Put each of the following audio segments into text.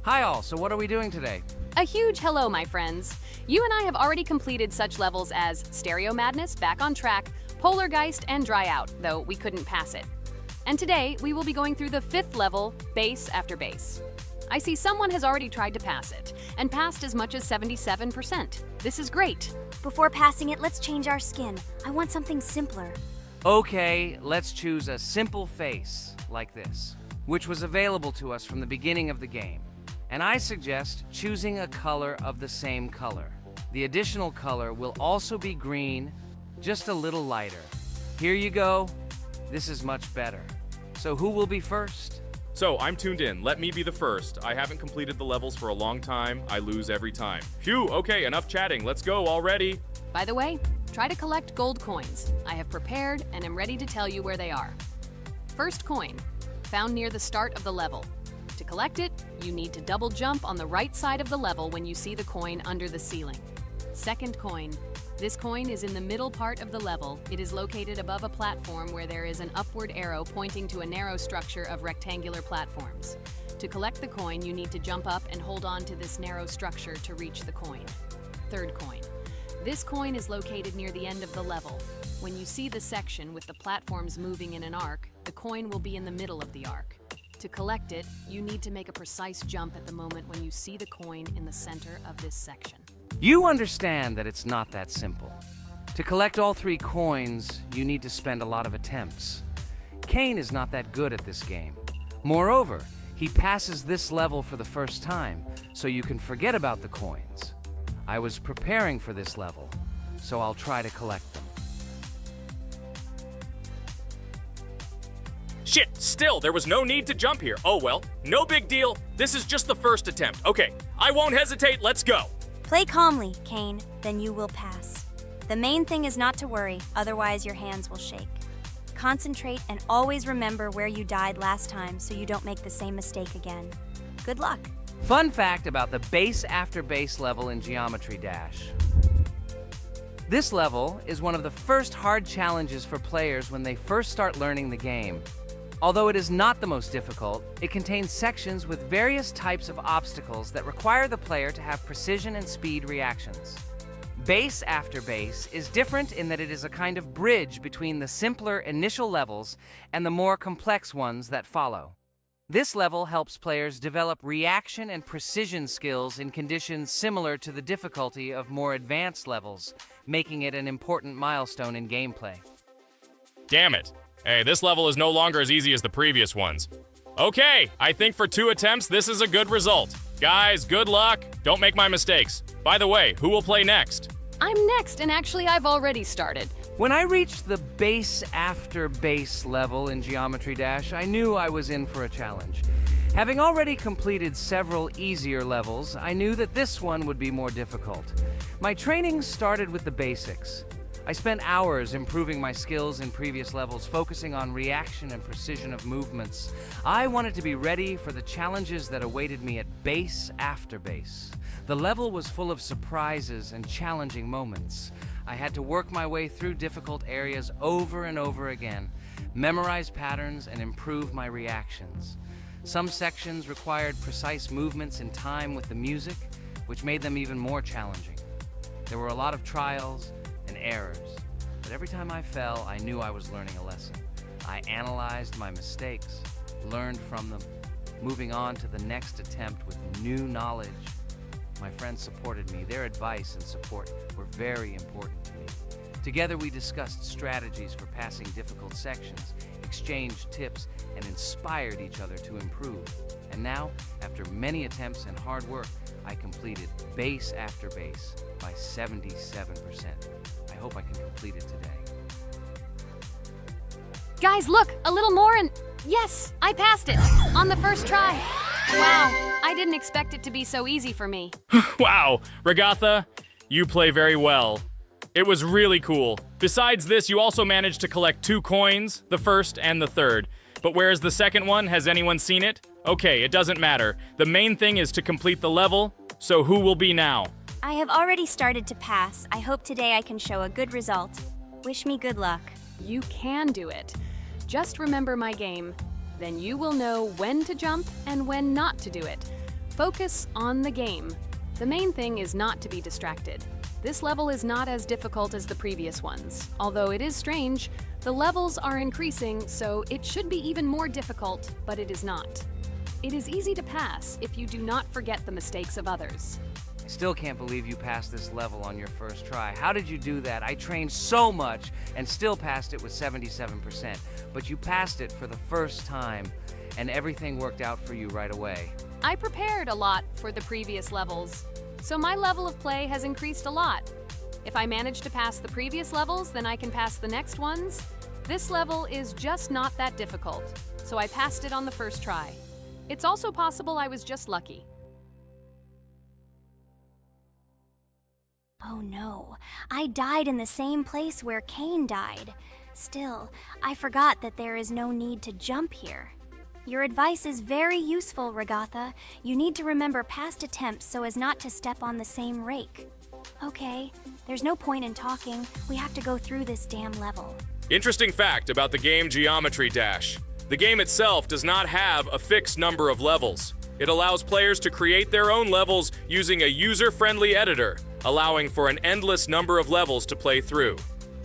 Hi all, so what are we doing today? A huge hello, my friends. You and I have already completed such levels as Stereo Madness, Back on Track, Polargeist, and Dry Out, though we couldn't pass it. And today, we will be going through the 5th level, Base After Base. I see someone has already tried to pass it, and passed as much as 77%. This is great. Before passing it, let's change our skin. I want something simpler. Okay, let's choose a simple face, like this, which was available to us from the beginning of the game. And I suggest choosing a color of the same color. The additional color will also be green, just a little lighter. Here you go. This is much better. So who will be first? So, I'm tuned in. Let me be the first. I haven't completed the levels for a long time. I lose every time. Phew, okay, enough chatting. Let's go already. By the way, try to collect gold coins. I have prepared and am ready to tell you where they are. First coin, found near the start of the level. To collect it, you need to double jump on the right side of the level when you see the coin under the ceiling. Second coin. This coin is in the middle part of the level. It is located above a platform where there is an upward arrow pointing to a narrow structure of rectangular platforms. To collect the coin, you need to jump up and hold on to this narrow structure to reach the coin. Third coin. This coin is located near the end of the level. When you see the section with the platforms moving in an arc, the coin will be in the middle of the arc. To collect it, you need to make a precise jump at the moment when you see the coin in the center of this section. You understand that it's not that simple. To collect all 3 coins, you need to spend a lot of attempts. Kane is not that good at this game. Moreover, he passes this level for the first time, so you can forget about the coins. I was preparing for this level, so I'll try to collect them. Shit, still, there was no need to jump here. Oh well, no big deal. This is just the first attempt. Okay, I won't hesitate, let's go. Play calmly, Kane, then you will pass. The main thing is not to worry, otherwise your hands will shake. Concentrate and always remember where you died last time so you don't make the same mistake again. Good luck. Fun fact about the Base After Base level in Geometry Dash. This level is one of the first hard challenges for players when they first start learning the game. Although it is not the most difficult, it contains sections with various types of obstacles that require the player to have precision and speed reactions. Base After Base is different in that it is a kind of bridge between the simpler initial levels and the more complex ones that follow. This level helps players develop reaction and precision skills in conditions similar to the difficulty of more advanced levels, making it an important milestone in gameplay. Damn it. Hey, this level is no longer as easy as the previous ones. Okay, I think for 2 attempts, this is a good result. Guys, good luck. Don't make my mistakes. By the way, who will play next? I'm next, and actually I've already started. When I reached the Base After Base level in Geometry Dash, I knew I was in for a challenge. Having already completed several easier levels, I knew that this one would be more difficult. My training started with the basics. I spent hours improving my skills in previous levels, focusing on reaction and precision of movements. I wanted to be ready for the challenges that awaited me at Base After Base. The level was full of surprises and challenging moments. I had to work my way through difficult areas over and over again, memorize patterns, and improve my reactions. Some sections required precise movements in time with the music, which made them even more challenging. There were a lot of trials and errors, but every time I fell, I knew I was learning a lesson. I analyzed my mistakes, learned from them, moving on to the next attempt with new knowledge. My friends supported me. Their advice and support were very important to me. Together we discussed strategies for passing difficult sections, exchanged tips, and inspired each other to improve. And now, after many attempts and hard work, I completed Base After Base by 77%. I hope I can complete it today. Guys, look, a little more and yes, I passed it on the first try. Wow, I didn't expect it to be so easy for me. Wow, Ragatha, you play very well. It was really cool. Besides this, you also managed to collect 2 coins, the first and the third. But where's the second one? Has anyone seen it? Okay, it doesn't matter. The main thing is to complete the level, so who will be now? I have already started to pass. I hope today I can show a good result. Wish me good luck. You can do it. Just remember my game. Then you will know when to jump and when not to do it. Focus on the game. The main thing is not to be distracted. This level is not as difficult as the previous ones. Although it is strange, the levels are increasing, so it should be even more difficult, but it is not. It is easy to pass if you do not forget the mistakes of others. I still can't believe you passed this level on your first try. How did you do that? I trained so much and still passed it with 77%. But you passed it for the first time, and everything worked out for you right away. I prepared a lot for the previous levels, so my level of play has increased a lot. If I manage to pass the previous levels, then I can pass the next ones. This level is just not that difficult, so I passed it on the first try. It's also possible I was just lucky. Oh no, I died in the same place where Cain died. Still, I forgot that there is no need to jump here. Your advice is very useful, Regatha. You need to remember past attempts so as not to step on the same rake. Okay, there's no point in talking. We have to go through this damn level. Interesting fact about the game Geometry Dash. The game itself does not have a fixed number of levels. It allows players to create their own levels using a user-friendly editor, allowing for an endless number of levels to play through.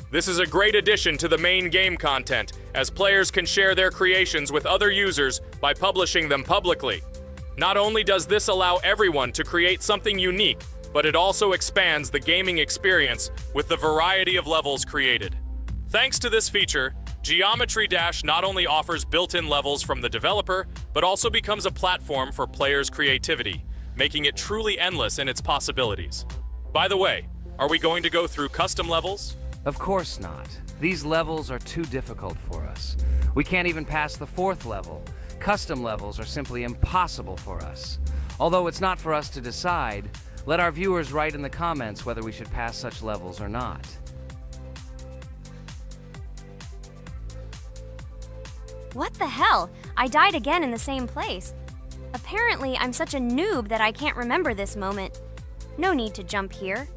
This is a great addition to the main game content, as players can share their creations with other users by publishing them publicly. Not only does this allow everyone to create something unique, but it also expands the gaming experience with the variety of levels created. Thanks to this feature, Geometry Dash not only offers built-in levels from the developer, but also becomes a platform for players' creativity, making it truly endless in its possibilities. By the way, are we going to go through custom levels? Of course not. These levels are too difficult for us. We can't even pass the 4th level. Custom levels are simply impossible for us. Although it's not for us to decide, let our viewers write in the comments whether we should pass such levels or not. What the hell? I died again in the same place. Apparently, I'm such a noob that I can't remember this moment. No need to jump here.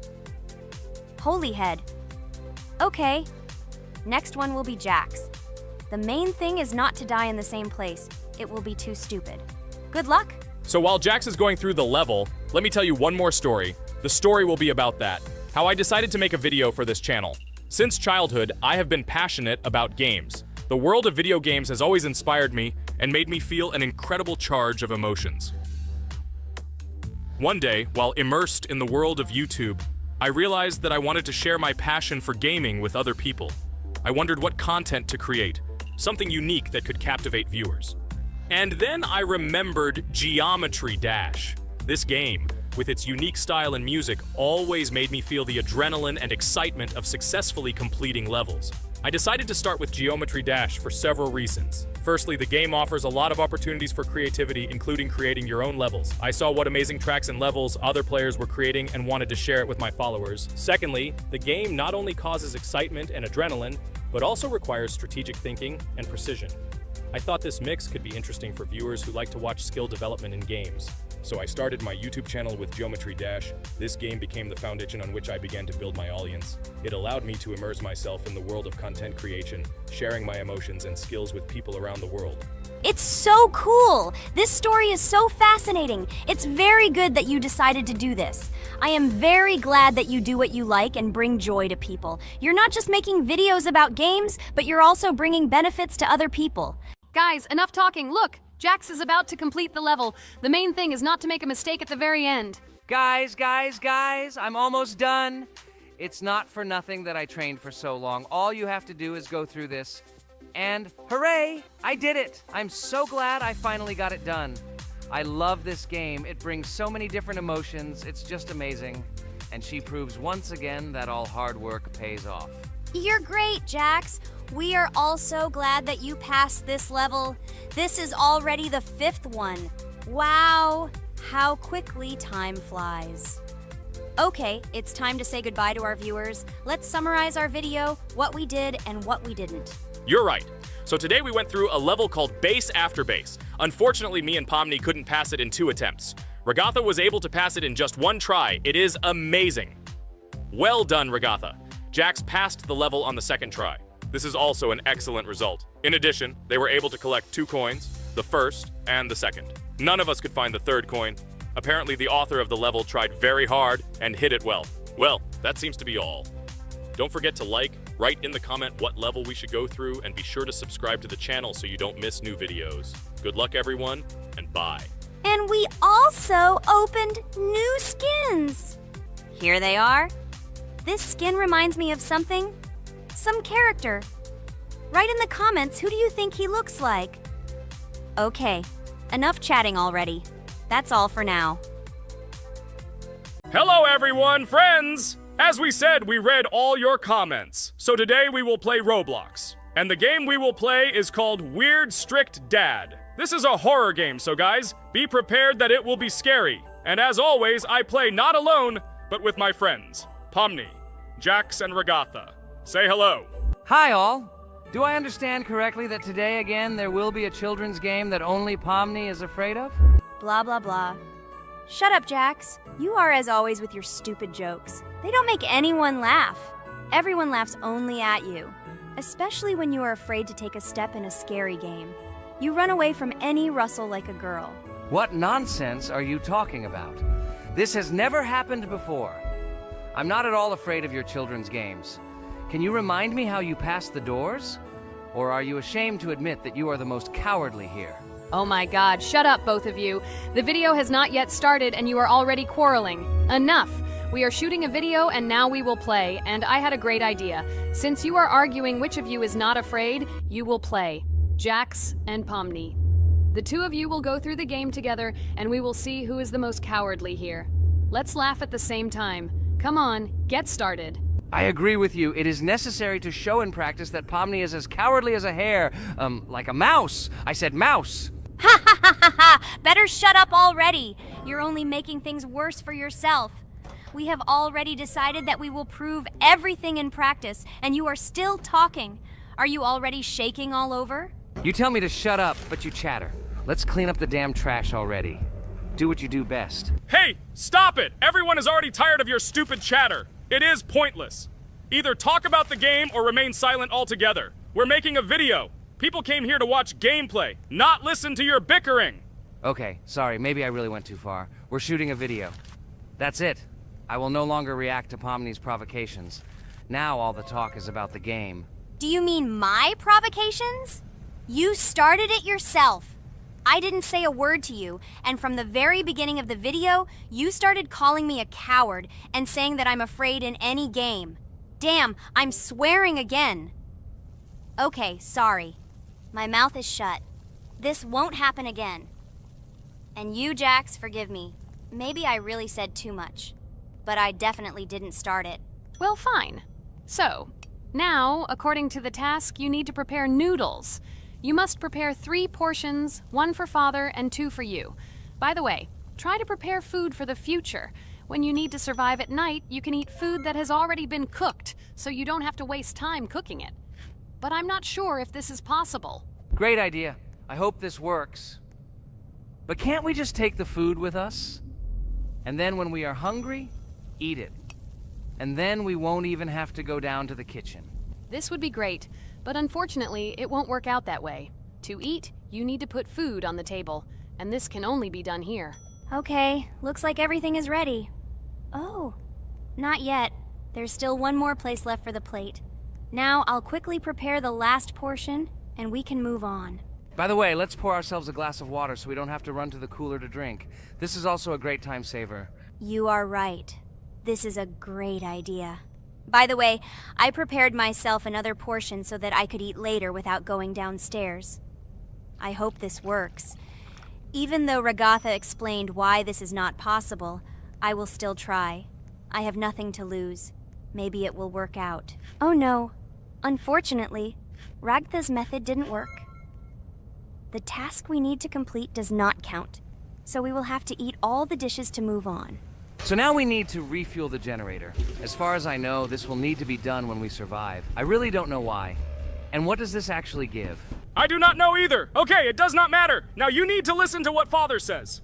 Holy head. Okay. Next one will be Jax. The main thing is not to die in the same place. It will be too stupid. Good luck. So while Jax is going through the level, let me tell you one more story. The story will be about that, how I decided to make a video for this channel. Since childhood, I have been passionate about games. The world of video games has always inspired me and made me feel an incredible charge of emotions. One day, while immersed in the world of YouTube, I realized that I wanted to share my passion for gaming with other people. I wondered what content to create, something unique that could captivate viewers. And then I remembered Geometry Dash. This game, with its unique style and music, always made me feel the adrenaline and excitement of successfully completing levels. I decided to start with Geometry Dash for several reasons. Firstly, the game offers a lot of opportunities for creativity, including creating your own levels. I saw what amazing tracks and levels other players were creating and wanted to share it with my followers. Secondly, the game not only causes excitement and adrenaline, but also requires strategic thinking and precision. I thought this mix could be interesting for viewers who like to watch skill development in games. So I started my YouTube channel with Geometry Dash. This game became the foundation on which I began to build my audience. It allowed me to immerse myself in the world of content creation, sharing my emotions and skills with people around the world. It's so cool! This story is so fascinating. It's very good that you decided to do this. I am very glad that you do what you like and bring joy to people. You're not just making videos about games, but you're also bringing benefits to other people. Guys, enough talking. Look, Jax is about to complete the level. The main thing is not to make a mistake at the very end. Guys, I'm almost done. It's not for nothing that I trained for so long. All you have to do is go through this. And hooray, I did it. I'm so glad I finally got it done. I love this game. It brings so many different emotions. It's just amazing. And she proves once again that all hard work pays off. You're great, Jax. We are all so glad that you passed this level. This is already the 5th one. Wow, how quickly time flies. Okay, it's time to say goodbye to our viewers. Let's summarize our video, what we did and what we didn't. You're right. So today we went through a level called Base After Base. Unfortunately, me and Pomni couldn't pass it in 2 attempts. Regatha was able to pass it in just 1 try. It is amazing. Well done, Regatha. Jax passed the level on the 2nd try. This is also an excellent result. In addition, they were able to collect 2 coins, the 1st and the 2nd. None of us could find the 3rd coin. Apparently the author of the level tried very hard and hit it well. Well, that seems to be all. Don't forget to like, write in the comment what level we should go through, and be sure to subscribe to the channel so you don't miss new videos. Good luck everyone, and bye. And we also opened new skins. Here they are. This skin reminds me of something. Some character. Write in the comments, who do you think he looks like? Okay, enough chatting already. That's all for now. Hello everyone, friends! As we said, we read all your comments. So today we will play Roblox. And the game we will play is called Weird Strict Dad. This is a horror game, so guys, be prepared that it will be scary. And as always, I play not alone, but with my friends, Pomni, Jax, and Regatha. Say hello. Hi, all. Do I understand correctly that today again there will be a children's game that only Pomni is afraid of? Blah, blah, blah. Shut up, Jax. You are as always with your stupid jokes. They don't make anyone laugh. Everyone laughs only at you, especially when you are afraid to take a step in a scary game. You run away from any rustle like a girl. What nonsense are you talking about? This has never happened before. I'm not at all afraid of your children's games. Can you remind me how you passed the doors? Or are you ashamed to admit that you are the most cowardly here? Oh my god, shut up, both of you. The video has not yet started and you are already quarreling. Enough! We are shooting a video and now we will play, and I had a great idea. Since you are arguing which of you is not afraid, you will play. Jax and Pomni. The two of you will go through the game together and we will see who is the most cowardly here. Let's laugh at the same time. Come on, get started. I agree with you. It is necessary to show in practice that Pomni is as cowardly as a hare. Like a mouse. I said mouse. Ha ha ha ha ha! Better shut up already. You're only making things worse for yourself. We have already decided that we will prove everything in practice, and you are still talking. Are you already shaking all over? You tell me to shut up, but you chatter. Let's clean up the damn trash already. Do what you do best. Hey, stop it! Everyone is already tired of your stupid chatter. It is pointless. Either talk about the game or remain silent altogether. We're making a video. People came here to watch gameplay, not listen to your bickering. Okay, sorry, maybe I really went too far. We're shooting a video. That's it. I will no longer react to Pomni's provocations. Now all the talk is about the game. Do you mean my provocations? You started it yourself. I didn't say a word to you, and from the very beginning of the video, you started calling me a coward and saying that I'm afraid in any game. Damn, I'm swearing again. Okay, sorry. My mouth is shut. This won't happen again. And you, Jax, forgive me. Maybe I really said too much, but I definitely didn't start it. Well, fine. So, now, according to the task, you need to prepare noodles. You must prepare 3 portions, 1 for father and 2 for you. By the way, try to prepare food for the future. When you need to survive at night, you can eat food that has already been cooked, so you don't have to waste time cooking it. But I'm not sure if this is possible. Great idea. I hope this works. But can't we just take the food with us? And then when we are hungry, eat it. And then we won't even have to go down to the kitchen. This would be great, but unfortunately, it won't work out that way. To eat, you need to put food on the table, and this can only be done here. Okay, looks like everything is ready. Oh, not yet. There's still one more place left for the plate. Now I'll quickly prepare the last portion, and we can move on. By the way, let's pour ourselves a glass of water so we don't have to run to the cooler to drink. This is also a great time saver. You are right. This is a great idea. By the way, I prepared myself another portion so that I could eat later without going downstairs. I hope this works. Even though Regatha explained why this is not possible, I will still try. I have nothing to lose. Maybe it will work out. Oh no. Unfortunately, Ragatha's method didn't work. The task we need to complete does not count, so we will have to eat all the dishes to move on. So now we need to refuel the generator. As far as I know, this will need to be done when we survive. I really don't know why. And what does this actually give? I do not know either. Okay, it does not matter. Now you need to listen to what Father says.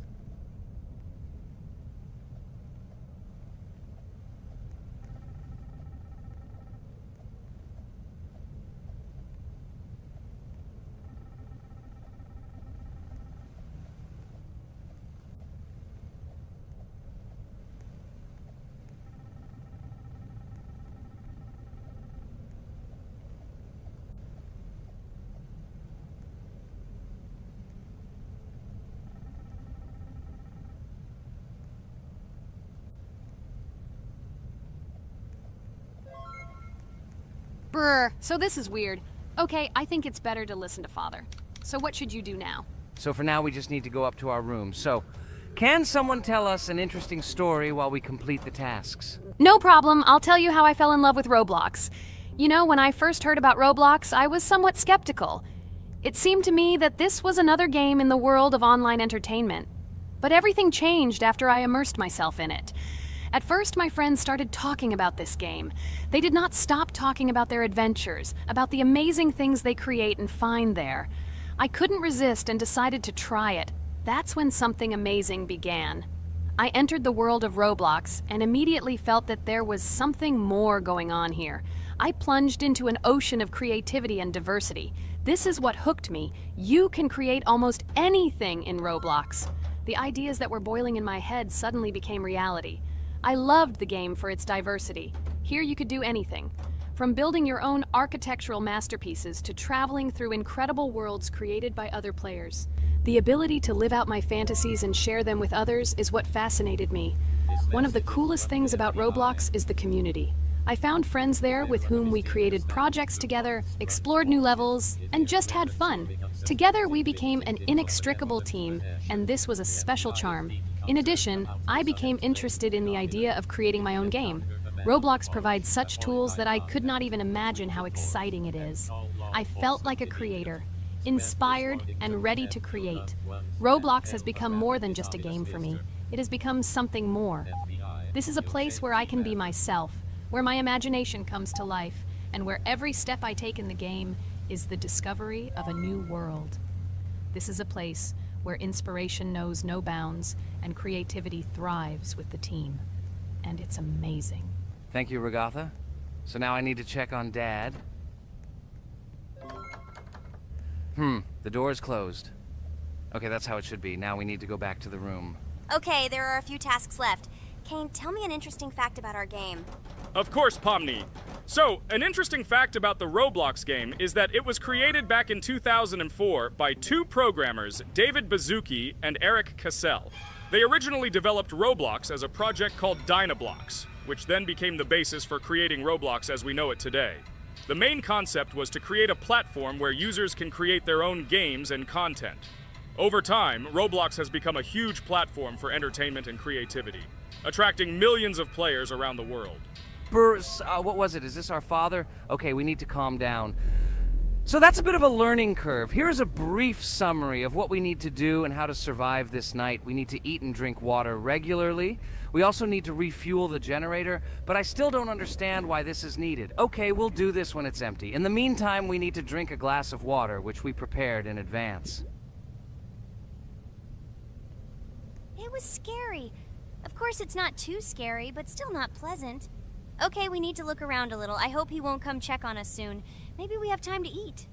Brr, so this is weird. Okay, I think it's better to listen to Father. So what should you do now? So for now, we just need to go up to our room. So, can someone tell us an interesting story while we complete the tasks? No problem, I'll tell you how I fell in love with Roblox. You know, when I first heard about Roblox, I was somewhat skeptical. It seemed to me that this was another game in the world of online entertainment. But everything changed after I immersed myself in it. At first, my friends started talking about this game. They did not stop talking about their adventures, about the amazing things they create and find there. I couldn't resist and decided to try it. That's when something amazing began. I entered the world of Roblox and immediately felt that there was something more going on here. I plunged into an ocean of creativity and diversity. This is what hooked me. You can create almost anything in Roblox. The ideas that were boiling in my head suddenly became reality. I loved the game for its diversity. Here you could do anything. From building your own architectural masterpieces to traveling through incredible worlds created by other players. The ability to live out my fantasies and share them with others is what fascinated me. One of the coolest things about Roblox is the community. I found friends there with whom we created projects together, explored new levels, and just had fun. Together we became an inextricable team, and this was a special charm. In addition, I became interested in the idea of creating my own game. Roblox provides such tools that I could not even imagine how exciting it is. I felt like a creator, inspired and ready to create. Roblox has become more than just a game for me. It has become something more. This is a place where I can be myself, where my imagination comes to life, and where every step I take in the game is the discovery of a new world. This is a place where inspiration knows no bounds and creativity thrives with the team. And it's amazing. Thank you, Regatha. So now I need to check on Dad. The door is closed. Okay, that's how it should be. Now we need to go back to the room. Okay, there are a few tasks left. Kane, tell me an interesting fact about our game. Of course, Pomni. So, an interesting fact about the Roblox game is that it was created back in 2004 by two programmers, David Baszucki and Eric Cassell. They originally developed Roblox as a project called Dynablocks, which then became the basis for creating Roblox as we know it today. The main concept was to create a platform where users can create their own games and content. Over time, Roblox has become a huge platform for entertainment and creativity, attracting millions of players around the world. What was it? Is this our father? Okay, we need to calm down. So that's a bit of a learning curve. Here's a brief summary of what we need to do and how to survive this night. We need to eat and drink water regularly. We also need to refuel the generator, but I still don't understand why this is needed. Okay, we'll do this when it's empty. In the meantime, we need to drink a glass of water, which we prepared in advance. It was scary. Of course, it's not too scary, but still not pleasant. Okay, we need to look around a little. I hope he won't come check on us soon. Maybe we have time to eat.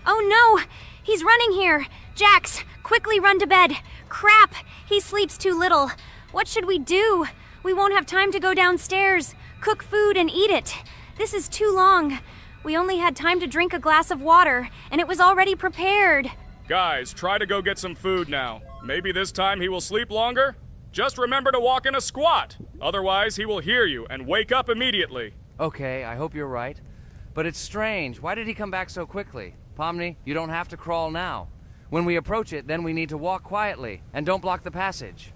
Oh no! He's running here! Jax, quickly run to bed! Crap! He sleeps too little. What should we do? We won't have time to go downstairs, cook food and eat it. This is too long. We only had time to drink a glass of water, and it was already prepared. Guys, try to go get some food now. Maybe this time he will sleep longer? Just remember to walk in a squat. Otherwise, he will hear you and wake up immediately. Okay, I hope you're right. But it's strange. Why did he come back so quickly? Pomni, you don't have to crawl now. When we approach it, then we need to walk quietly, and don't block the passage.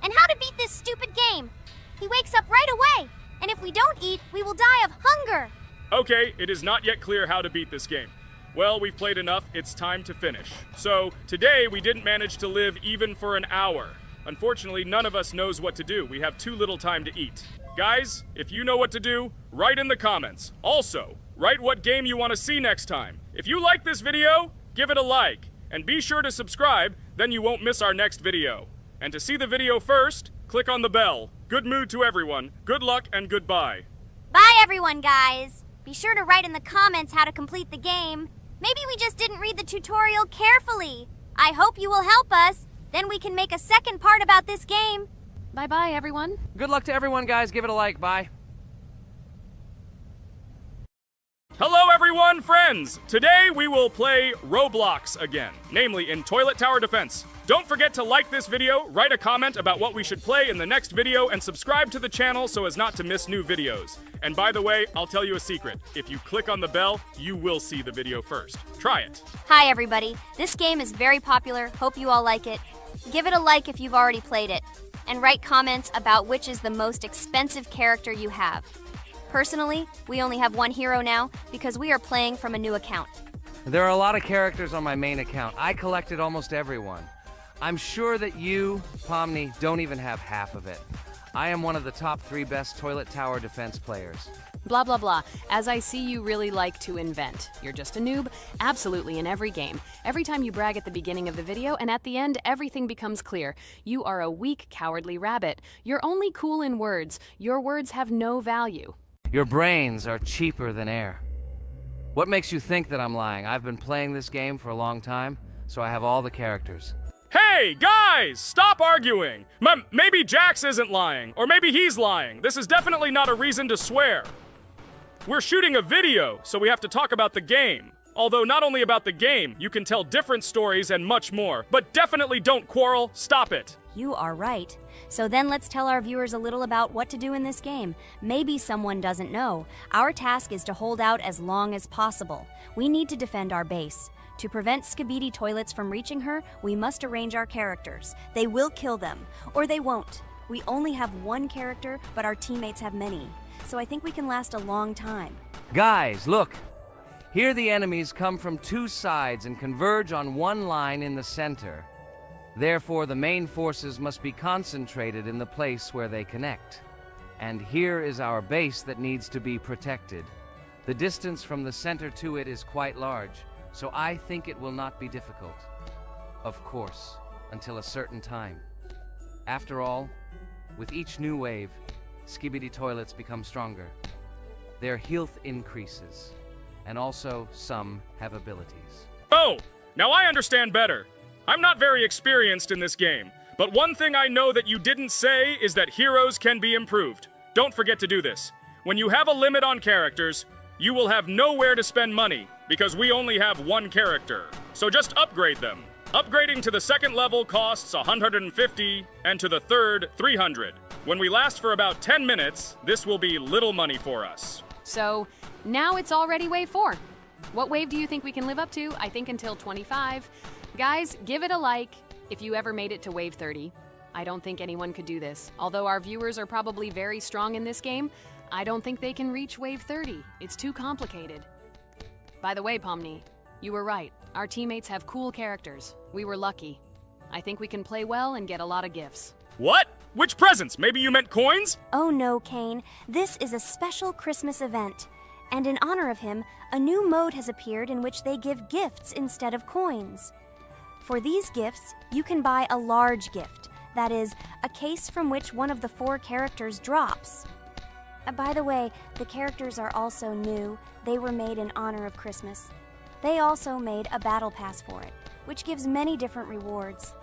And how to beat this stupid game. He wakes up right away, and if we don't eat, we will die of hunger. Okay, it is not yet clear how to beat this game. Well, we've played enough, it's time to finish. So, today we didn't manage to live even for an hour. Unfortunately, none of us knows what to do. We have too little time to eat. Guys, if you know what to do, write in the comments. Also, write what game you want to see next time. If you like this video, give it a like. And be sure to subscribe, then you won't miss our next video. And to see the video first, click on the bell. Good mood to everyone. Good luck and goodbye. Bye everyone, guys. Be sure to write in the comments how to complete the game. Maybe we just didn't read the tutorial carefully. I hope you will help us. Then we can make a second part about this game. Bye-bye, everyone. Good luck to everyone, guys. Give it a like. Bye. Hello everyone, friends! Today we will play Roblox again, namely in Toilet Tower Defense. Don't forget to like this video, write a comment about what we should play in the next video, and subscribe to the channel so as not to miss new videos. And by the way, I'll tell you a secret. If you click on the bell, you will see the video first. Try it. Hi, everybody. This game is very popular. Hope you all like it. Give it a like if you've already played it. And write comments about which is the most expensive character you have. Personally, we only have one hero now because we are playing from a new account. There are a lot of characters on my main account. I collected almost everyone. I'm sure that you, Pomni, don't even have half of it. I am one of the top 3 best Toilet Tower Defense players. Blah, blah, blah. As I see, you really like to invent. You're just a noob, absolutely in every game. Every time you brag at the beginning of the video, and at the end, everything becomes clear. You are a weak, cowardly rabbit. You're only cool in words. Your words have no value. Your brains are cheaper than air. What makes you think that I'm lying? I've been playing this game for a long time, so I have all the characters. Hey, guys! Stop arguing! Maybe Jax isn't lying, or maybe he's lying. This is definitely not a reason to swear. We're shooting a video, so we have to talk about the game. Although not only about the game, you can tell different stories and much more. But definitely don't quarrel. Stop it. You are right. So then let's tell our viewers a little about what to do in this game. Maybe someone doesn't know. Our task is to hold out as long as possible. We need to defend our base. To prevent Skibidi Toilets from reaching her, we must arrange our characters. They will kill them, or they won't. We only have one character, but our teammates have many. So I think we can last a long time. Guys, look! Here the enemies come from 2 sides and converge on one line in the center. Therefore, the main forces must be concentrated in the place where they connect. And here is our base that needs to be protected. The distance from the center to it is quite large, so I think it will not be difficult. Of course, until a certain time. After all, with each new wave, Skibidi Toilets become stronger. Their health increases, and also some have abilities. Oh, now I understand better. I'm not very experienced in this game, but one thing I know that you didn't say is that heroes can be improved. Don't forget to do this. When you have a limit on characters, you will have nowhere to spend money, because we only have one character. So just upgrade them. Upgrading to the 2nd level costs 150, and to the 3rd, 300. When we last for about 10 minutes, this will be little money for us. So, now it's already wave 4. What wave do you think we can live up to? I think until 25. Guys, give it a like if you ever made it to wave 30. I don't think anyone could do this. Although our viewers are probably very strong in this game, I don't think they can reach wave 30. It's too complicated. By the way, Pomni, you were right. Our teammates have cool characters. We were lucky. I think we can play well and get a lot of gifts. What? Which presents? Maybe you meant coins? Oh no, Kane. This is a special Christmas event. And in honor of him, a new mode has appeared in which they give gifts instead of coins. For these gifts, you can buy a large gift. That is, a case from which one of the 4 characters drops. By the way, the characters are also new. They were made in honor of Christmas. They also made a battle pass for it, which gives many different rewards.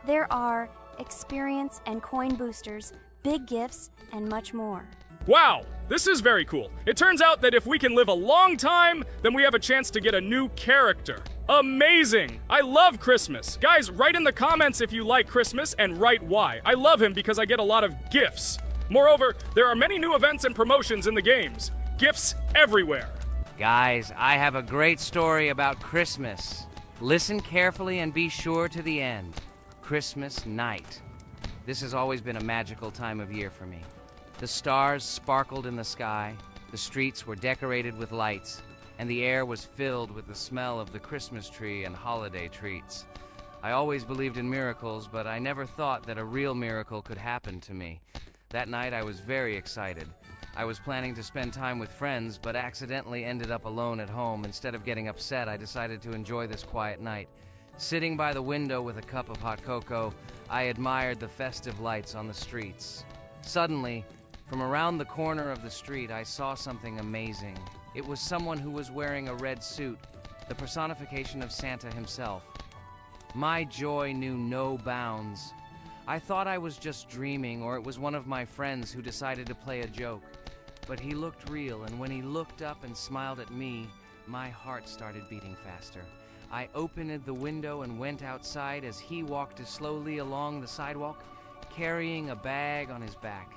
There are experience and coin boosters, big gifts, and much more. Wow, this is very cool. It turns out that if we can live a long time, then we have a chance to get a new character. Amazing! I love Christmas. Guys, write in the comments if you like Christmas and write why. I love him because I get a lot of gifts. Moreover, there are many new events and promotions in the games. Gifts everywhere. Guys, I have a great story about Christmas. Listen carefully and be sure to the end. Christmas night. This has always been a magical time of year for me. The stars sparkled in the sky, the streets were decorated with lights, and the air was filled with the smell of the Christmas tree and holiday treats. I always believed in miracles, but I never thought that a real miracle could happen to me. That night I was very excited. I was planning to spend time with friends, but accidentally ended up alone at home. Instead of getting upset, I decided to enjoy this quiet night. Sitting by the window with a cup of hot cocoa, I admired the festive lights on the streets. Suddenly, from around the corner of the street, I saw something amazing. It was someone who was wearing a red suit, the personification of Santa himself. My joy knew no bounds. I thought I was just dreaming, or it was one of my friends who decided to play a joke. But he looked real, and when he looked up and smiled at me, my heart started beating faster. I opened the window and went outside as he walked slowly along the sidewalk, carrying a bag on his back,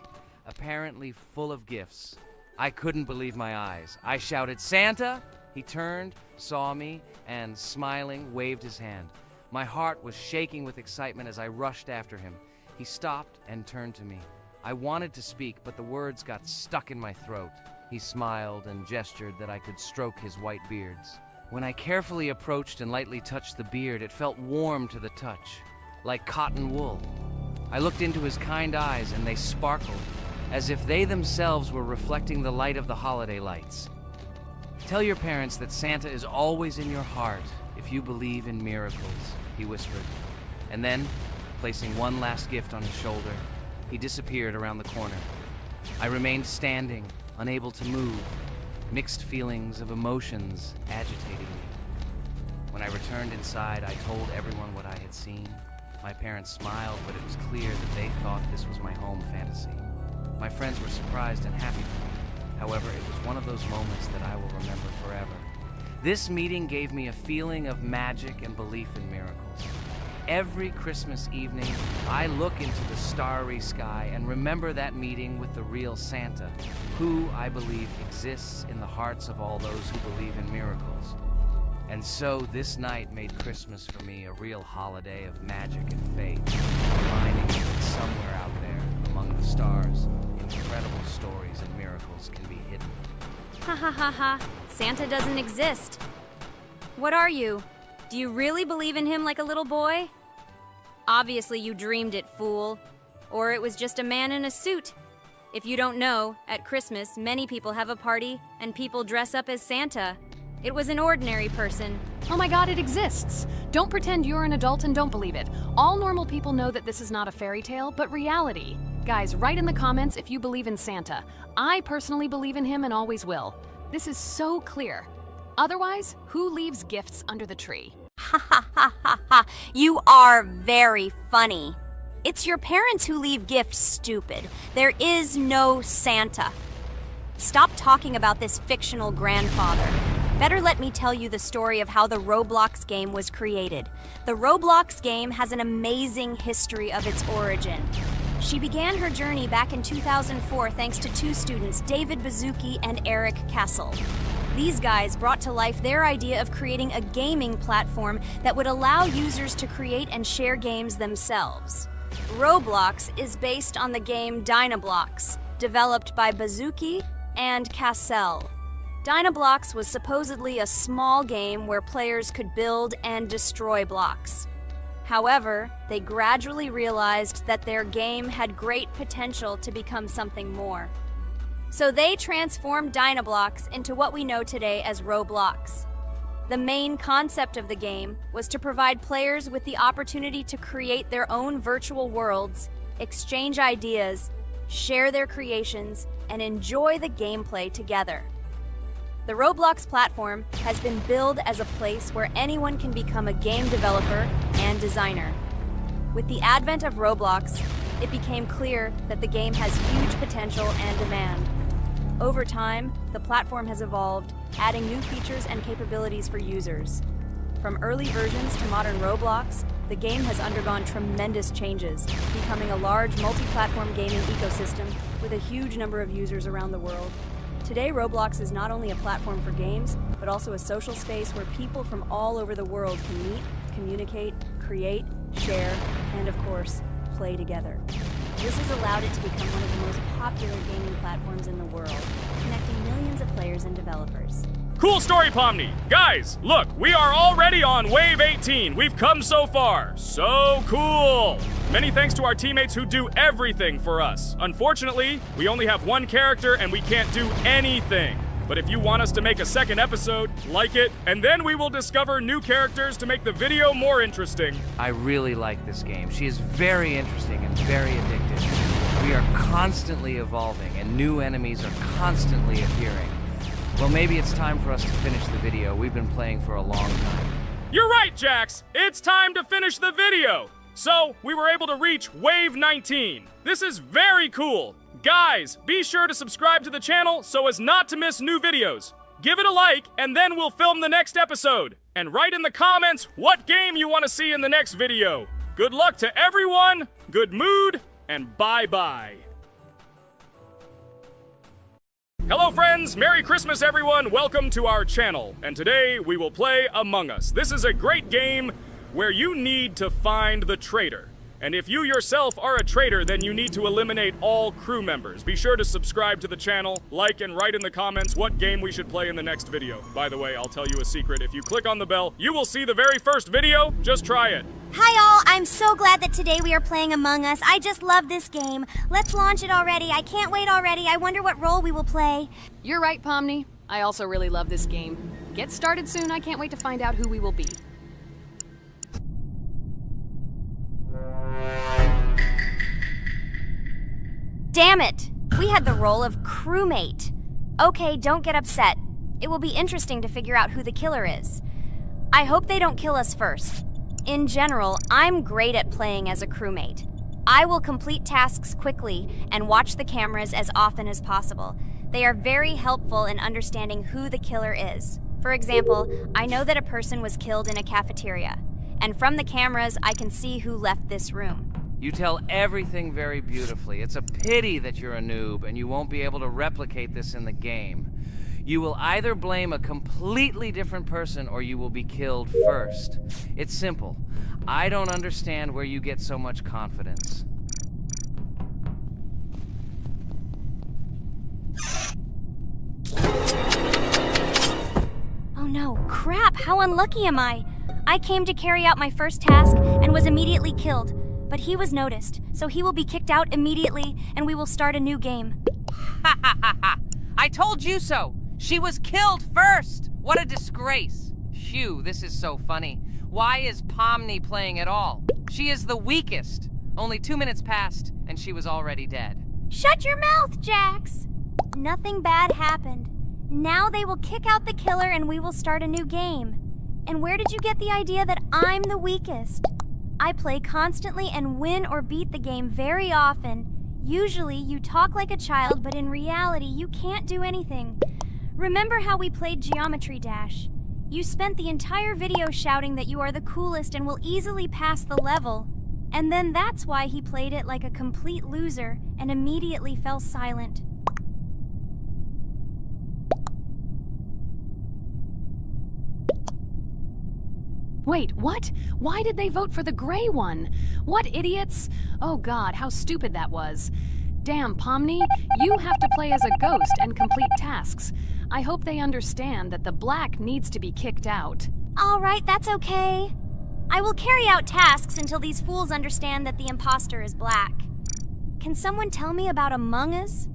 apparently full of gifts. I couldn't believe my eyes. I shouted, "Santa!" He turned, saw me, and smiling, waved his hand. My heart was shaking with excitement as I rushed after him. He stopped and turned to me. I wanted to speak, but the words got stuck in my throat. He smiled and gestured that I could stroke his white beards. When I carefully approached and lightly touched the beard, it felt warm to the touch, like cotton wool. I looked into his kind eyes, and they sparkled, as if they themselves were reflecting the light of the holiday lights. "Tell your parents that Santa is always in your heart if you believe in miracles," he whispered. And then, placing one last gift on his shoulder, he disappeared around the corner. I remained standing, unable to move, mixed feelings of emotions agitating me. When I returned inside, I told everyone what I had seen. My parents smiled, but it was clear that they thought this was my home fantasy. My friends were surprised and happy for me. However, it was one of those moments that I will remember forever. This meeting gave me a feeling of magic and belief in miracles. Every Christmas evening, I look into the starry sky and remember that meeting with the real Santa, who, I believe, exists in the hearts of all those who believe in miracles. And so this night made Christmas for me a real holiday of magic and faith, reminding me that somewhere out there, among the stars, incredible stories and miracles can be hidden. Ha ha ha ha. Santa doesn't exist. What are you? Do you really believe in him like a little boy? Obviously you dreamed it, fool. Or it was just a man in a suit. If you don't know, at Christmas, many people have a party and people dress up as Santa. It was an ordinary person. Oh my god, it exists! Don't pretend you're an adult and don't believe it. All normal people know that this is not a fairy tale, but reality. Guys, write in the comments if you believe in Santa. I personally believe in him and always will. This is so clear. Otherwise, who leaves gifts under the tree? Ha ha ha ha ha. You are very funny. It's your parents who leave gifts, stupid. There is no Santa. Stop talking about this fictional grandfather. Better let me tell you the story of how the Roblox game was created. The Roblox game has an amazing history of its origin. She began her journey back in 2004 thanks to two students, David Bazuki and Eric Castle. These guys brought to life their idea of creating a gaming platform that would allow users to create and share games themselves. Roblox is based on the game Dynablox, developed by Bazuki and Cassell. Dynablox was supposedly a small game where players could build and destroy blocks. However, they gradually realized that their game had great potential to become something more. So they transformed Dynablox into what we know today as Roblox. The main concept of the game was to provide players with the opportunity to create their own virtual worlds, exchange ideas, share their creations, and enjoy the gameplay together. The Roblox platform has been billed as a place where anyone can become a game developer and designer. With the advent of Roblox, it became clear that the game has huge potential and demand. Over time, the platform has evolved, adding new features and capabilities for users. From early versions to modern Roblox, the game has undergone tremendous changes, becoming a large multi-platform gaming ecosystem with a huge number of users around the world. Today, Roblox is not only a platform for games, but also a social space where people from all over the world can meet, communicate, create, share, and of course, play together. This has allowed it to become one of the most popular gaming platforms in the world, connecting millions of players and developers. Cool story, Pomni. Guys, look, we are already on Wave 18. We've come so far. So cool. Many thanks to our teammates who do everything for us. Unfortunately, we only have one character and we can't do anything. But if you want us to make a second episode, like it, and then we will discover new characters to make the video more interesting. I really like this game. She is very interesting and very addictive. We are constantly evolving and new enemies are constantly appearing. Well, maybe it's time for us to finish the video. We've been playing for a long time. You're right, Jax! It's time to finish the video! So, we were able to reach Wave 19. This is very cool! Guys, be sure to subscribe to the channel so as not to miss new videos. Give it a like, and then we'll film the next episode. And write in the comments what game you want to see in the next video. Good luck to everyone, good mood, and bye-bye. Hello friends, Merry Christmas everyone, welcome to our channel. And today we will play Among Us. This is a great game where you need to find the traitor. And if you yourself are a traitor, then you need to eliminate all crew members. Be sure to subscribe to the channel, like and write in the comments what game we should play in the next video. By the way, I'll tell you a secret. If you click on the bell, you will see the very first video. Just try it. Hi all, I'm so glad that today we are playing Among Us. I just love this game. Let's launch it already. I can't wait already. I wonder what role we will play. You're right, Pomni. I also really love this game. Get started soon. I can't wait to find out who we will be. Damn it! We had the role of crewmate. Okay, don't get upset. It will be interesting to figure out who the killer is. I hope they don't kill us first. In general, I'm great at playing as a crewmate. I will complete tasks quickly and watch the cameras as often as possible. They are very helpful in understanding who the killer is. For example, I know that a person was killed in a cafeteria, and from the cameras, I can see who left this room. You tell everything very beautifully. It's a pity that you're a noob and you won't be able to replicate this in the game. You will either blame a completely different person or you will be killed first. It's simple. I don't understand where you get so much confidence. Oh no, crap, how unlucky am I? I came to carry out my first task and was immediately killed. But he was noticed, so he will be kicked out immediately, and we will start a new game. Ha ha ha ha! I told you so! She was killed first! What a disgrace! Phew, this is so funny. Why is Pomni playing at all? She is the weakest. Only 2 minutes passed, and she was already dead. Shut your mouth, Jax! Nothing bad happened. Now they will kick out the killer and we will start a new game. And where did you get the idea that I'm the weakest? I play constantly and win or beat the game very often. Usually, you talk like a child, but in reality, you can't do anything. Remember how we played Geometry Dash? You spent the entire video shouting that you are the coolest and will easily pass the level. And then that's why he played it like a complete loser and immediately fell silent. Wait, what? Why did they vote for the gray one? What idiots? Oh god, how stupid that was. Damn, Pomni, you have to play as a ghost and complete tasks. I hope they understand that the black needs to be kicked out. All right, that's okay. I will carry out tasks until these fools understand that the imposter is black. Can someone tell me about Among Us?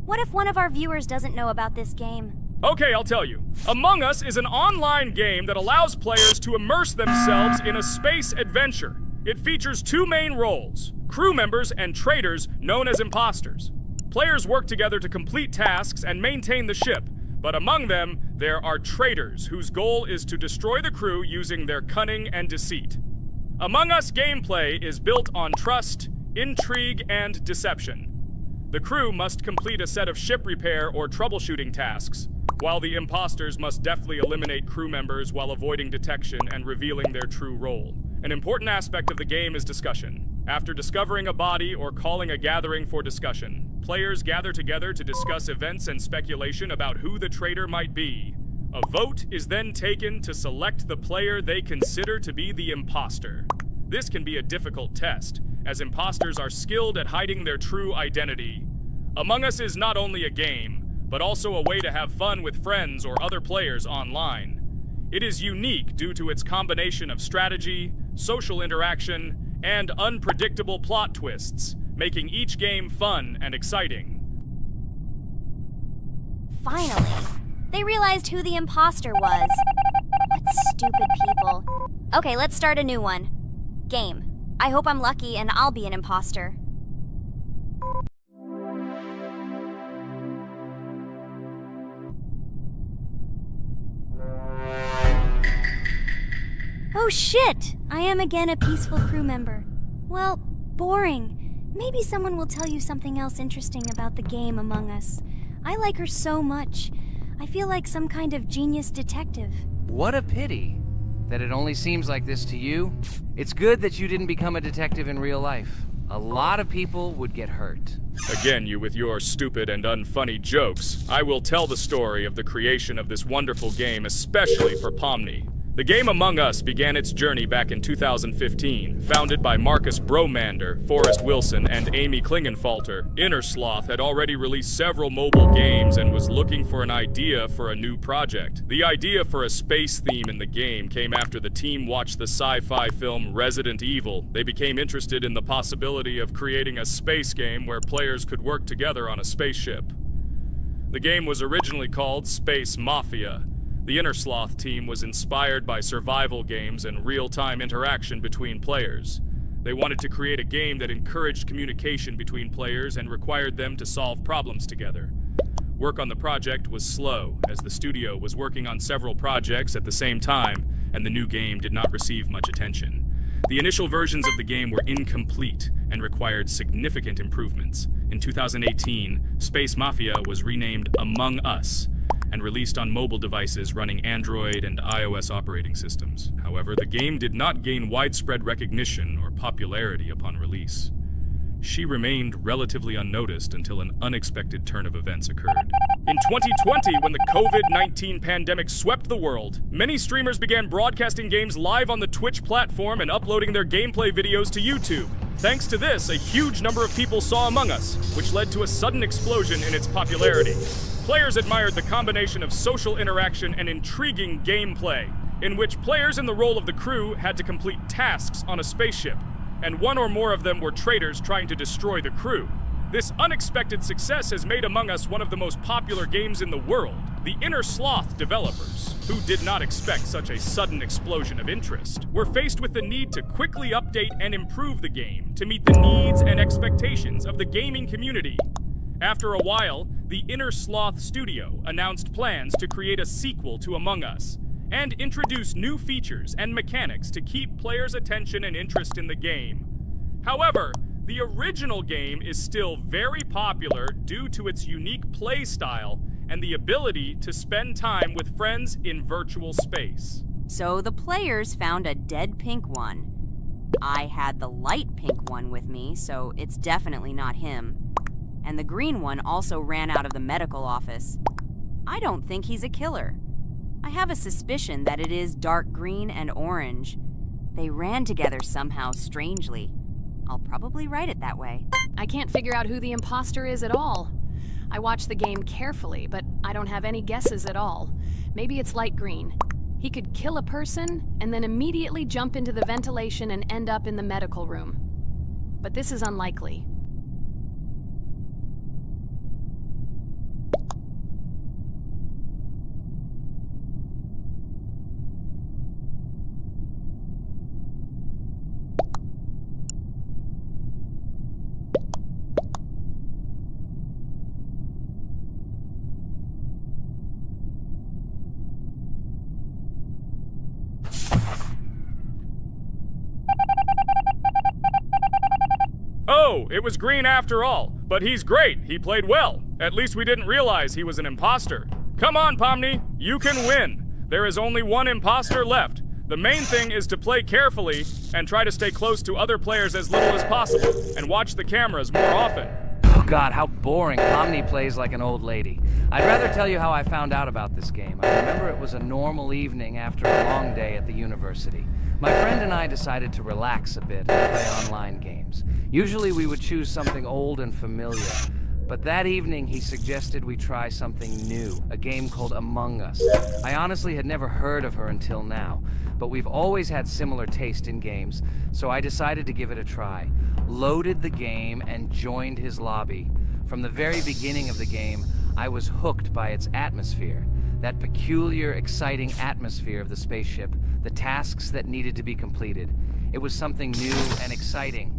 What if one of our viewers doesn't know about this game? Okay, I'll tell you. Among Us is an online game that allows players to immerse themselves in a space adventure. It features 2 main roles, crew members and traitors known as imposters. Players work together to complete tasks and maintain the ship, but among them, there are traitors whose goal is to destroy the crew using their cunning and deceit. Among Us gameplay is built on trust, intrigue, and deception. The crew must complete a set of ship repair or troubleshooting tasks, while the imposters must deftly eliminate crew members while avoiding detection and revealing their true role. An important aspect of the game is discussion. After discovering a body or calling a gathering for discussion, players gather together to discuss events and speculation about who the traitor might be. A vote is then taken to select the player they consider to be the imposter. This can be a difficult test, as imposters are skilled at hiding their true identity. Among Us is not only a game, but also a way to have fun with friends or other players online. It is unique due to its combination of strategy, social interaction, and unpredictable plot twists, making each game fun and exciting. Finally, they realized who the imposter was. What stupid people. Okay, let's start a new one. Game. I hope I'm lucky and I'll be an imposter. Oh shit! I am again a peaceful crew member. Well, boring. Maybe someone will tell you something else interesting about the game Among Us. I like her so much. I feel like some kind of genius detective. What a pity that it only seems like this to you. It's good that you didn't become a detective in real life. A lot of people would get hurt. Again, you with your stupid and unfunny jokes. I will tell the story of the creation of this wonderful game, especially for Pomni. The game Among Us began its journey back in 2015. Founded by Marcus Bromander, Forrest Wilson, and Amy Klingenfalter, Innersloth had already released several mobile games and was looking for an idea for a new project. The idea for a space theme in the game came after the team watched the sci-fi film Resident Evil. They became interested in the possibility of creating a space game where players could work together on a spaceship. The game was originally called Space Mafia. The Innersloth team was inspired by survival games and real-time interaction between players. They wanted to create a game that encouraged communication between players and required them to solve problems together. Work on the project was slow, as the studio was working on several projects at the same time, and the new game did not receive much attention. The initial versions of the game were incomplete and required significant improvements. In 2018, Space Mafia was renamed Among Us, and released on mobile devices running Android and iOS operating systems. However, the game did not gain widespread recognition or popularity upon release. She remained relatively unnoticed until an unexpected turn of events occurred. In 2020, when the COVID-19 pandemic swept the world, many streamers began broadcasting games live on the Twitch platform and uploading their gameplay videos to YouTube. Thanks to this, a huge number of people saw Among Us, which led to a sudden explosion in its popularity. Players admired the combination of social interaction and intriguing gameplay, in which players in the role of the crew had to complete tasks on a spaceship, and one or more of them were traitors trying to destroy the crew. This unexpected success has made Among Us one of the most popular games in the world. The Innersloth developers, who did not expect such a sudden explosion of interest, were faced with the need to quickly update and improve the game to meet the needs and expectations of the gaming community. After a while, the Innersloth studio announced plans to create a sequel to Among Us and introduce new features and mechanics to keep players' attention and interest in the game. However, the original game is still very popular due to its unique play style and the ability to spend time with friends in virtual space. So the players found a dead pink one. I had the light pink one with me, so it's definitely not him. And the green one also ran out of the medical office. I don't think he's a killer. I have a suspicion that it is dark green and orange. They ran together somehow strangely. I'll probably write it that way. I can't figure out who the imposter is at all. I watched the game carefully, but I don't have any guesses at all. Maybe it's light green. He could kill a person and then immediately jump into the ventilation and end up in the medical room. But this is unlikely. Oh, it was green after all. But he's great. He played well. At least we didn't realize he was an imposter. Come on, Pomni. You can win. There is only one imposter left. The main thing is to play carefully and try to stay close to other players as little as possible and watch the cameras more often. Oh God, how boring. Pomni plays like an old lady. I'd rather tell you how I found out about this game. I remember it was a normal evening after a long day at the university. My friend and I decided to relax a bit and play online games. Usually we would choose something old and familiar, but that evening he suggested we try something new, a game called Among Us. I honestly had never heard of her until now, but we've always had similar taste in games, so I decided to give it a try. Loaded the game and joined his lobby. From the very beginning of the game, I was hooked by its atmosphere. That peculiar, exciting atmosphere of the spaceship, the tasks that needed to be completed. It was something new and exciting.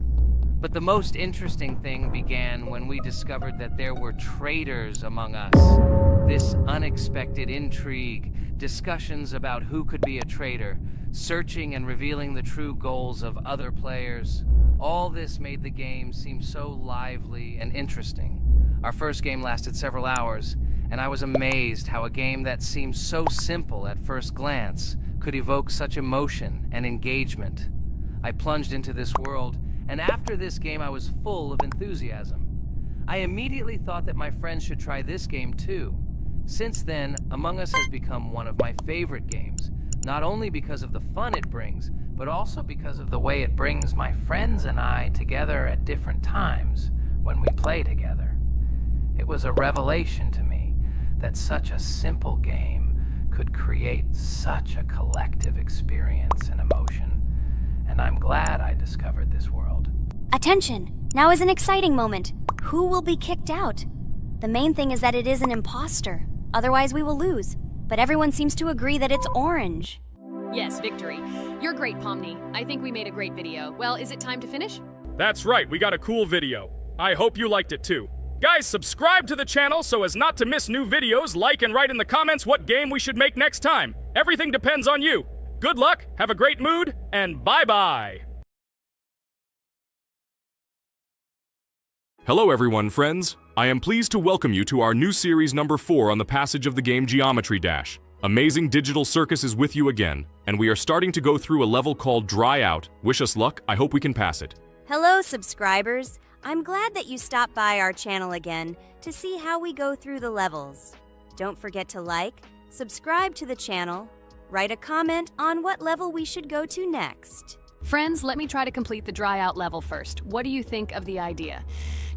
But the most interesting thing began when we discovered that there were traitors among us. This unexpected intrigue discussions about who could be a traitor, searching and revealing the true goals of other players. All this made the game seem so lively and interesting. Our first game lasted several hours, and I was amazed how a game that seemed so simple at first glance could evoke such emotion and engagement. I plunged into this world, and after this game I was full of enthusiasm. I immediately thought that my friends should try this game too. Since then, Among Us has become one of my favorite games, not only because of the fun it brings, but also because of the way it brings my friends and I together at different times when we play together. It was a revelation to me that such a simple game could create such a collective experience and emotion, and I'm glad I discovered this world. Attention! Now is an exciting moment. Who will be kicked out? The main thing is that it is an imposter. Otherwise, we will lose. But everyone seems to agree that it's orange. Yes, victory. You're great, Pomni. I think we made a great video. Well, is it time to finish? That's right, we got a cool video. I hope you liked it too. Guys, subscribe to the channel so as not to miss new videos, like and write in the comments what game we should make next time. Everything depends on you. Good luck, have a great mood, and bye-bye. Hello everyone, friends. I am pleased to welcome you to our new series number 4 on the passage of the game Geometry Dash. Amazing Digital Circus is with you again, and we are starting to go through a level called Dry Out. Wish us luck, I hope we can pass it. Hello, subscribers. I'm glad that you stopped by our channel again to see how we go through the levels. Don't forget to like, subscribe to the channel, write a comment on what level we should go to next. Friends, let me try to complete the dry out level first. What do you think of the idea?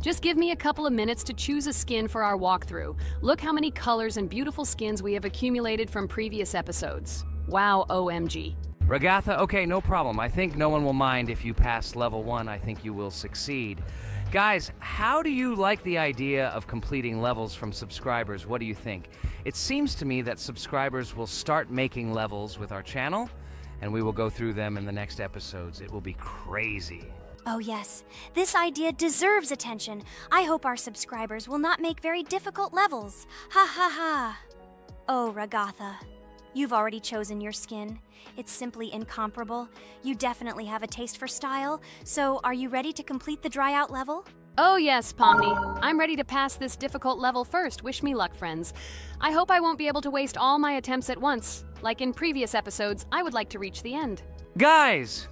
Just give me a couple of minutes to choose a skin for our walkthrough. Look how many colors and beautiful skins we have accumulated from previous episodes. Wow, OMG. Regatha, okay, no problem. I think no one will mind if you pass level 1. I think you will succeed. Guys, how do you like the idea of completing levels from subscribers? What do you think? It seems to me that subscribers will start making levels with our channel, and we will go through them in the next episodes. It will be crazy. Oh yes, this idea deserves attention. I hope our subscribers will not make very difficult levels. Ha ha ha. Oh, Regatha, you've already chosen your skin. It's simply incomparable. You definitely have a taste for style. So, are you ready to complete the dry out level? Oh yes, Pomni. I'm ready to pass this difficult level first. Wish me luck, friends. I hope I won't be able to waste all my attempts at once. Like in previous episodes, I would like to reach the end. Guys!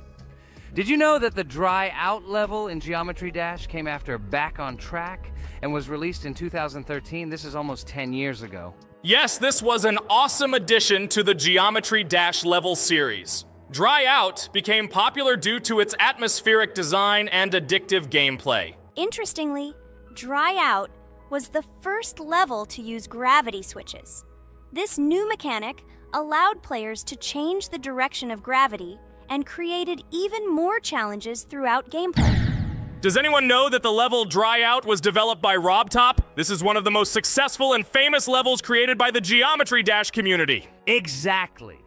Did you know that the Dry Out level in Geometry Dash came after Back on Track and was released in 2013? This is almost 10 years ago. Yes, this was an awesome addition to the Geometry Dash level series. Dry Out became popular due to its atmospheric design and addictive gameplay. Interestingly, Dry Out was the first level to use gravity switches. This new mechanic allowed players to change the direction of gravity and created even more challenges throughout gameplay. Does anyone know that the level Dry Out was developed by RobTop? This is one of the most successful and famous levels created by the Geometry Dash community. Exactly.